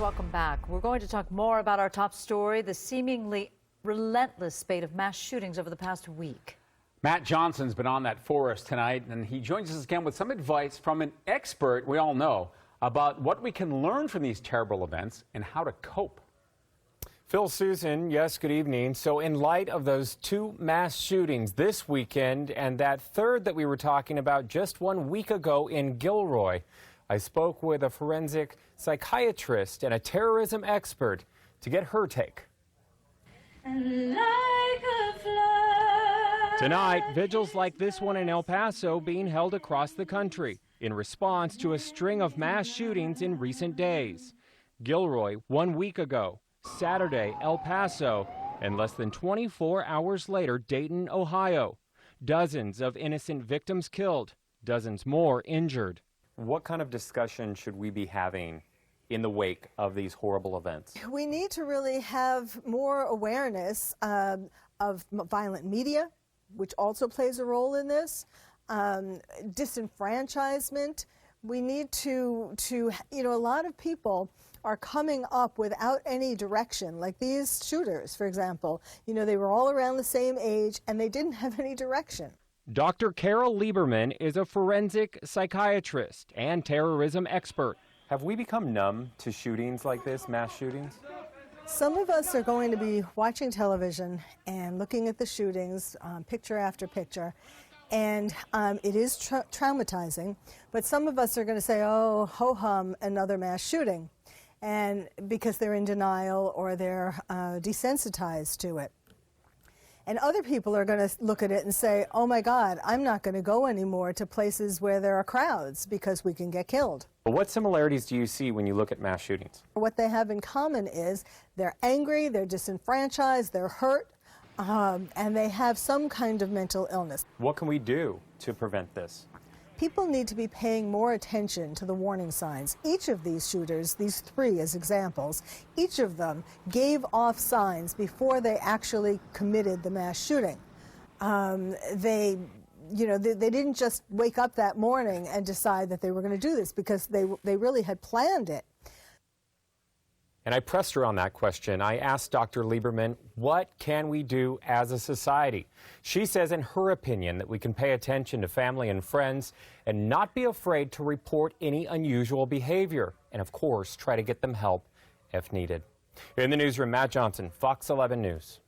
welcome back. We're going to talk more about our top story, the seemingly relentless spate of mass shootings over the past week. Matt Johnson's been on that for us tonight, and he joins us again with some advice from an expert we all know about what we can learn from these terrible events and how to cope. Phil, Susan, yes, good evening. So in light of those two mass shootings this weekend and that third that we were talking about just 1 week ago in Gilroy, I spoke with a forensic psychiatrist and a terrorism expert to get her take. Tonight, vigils like this one in El Paso being held across the country in response to a string of mass shootings in recent days. Gilroy 1 week ago, Saturday, El Paso, and less than 24 hours later, Dayton, Ohio. Dozens of innocent victims killed, dozens more injured. What kind of discussion should we be having in the wake of these horrible events? We need to really have more awareness of violent media, which also plays a role in this, disenfranchisement. We need to, a lot of people are coming up without any direction, like these shooters, for example. They were all around the same age and they didn't have any direction. Dr. Carol Lieberman is a forensic psychiatrist and terrorism expert. Have we become numb to shootings like this, mass shootings? Some of us are going to be watching television and looking at the shootings, picture after picture, and it is traumatizing, but some of us are going to say, oh, ho-hum, another mass shooting, and because they're in denial or they're desensitized to it. And other people are going to look at it and say, oh my God, I'm not going to go anymore to places where there are crowds because we can get killed. But what similarities do you see when you look at mass shootings? What they have in common is they're angry, they're disenfranchised, they're hurt, and they have some kind of mental illness. What can we do to prevent this? People need to be paying more attention to the warning signs. Each of these shooters, these three as examples, each of them gave off signs before they actually committed the mass shooting. They didn't just wake up that morning and decide that they were going to do this, because they really had planned it. And I pressed her on that question. I asked Dr. Lieberman, what can we do as a society? She says, in her opinion, that we can pay attention to family and friends and not be afraid to report any unusual behavior. And of course, try to get them help if needed. In the newsroom, Matt Johnson, Fox 11 News.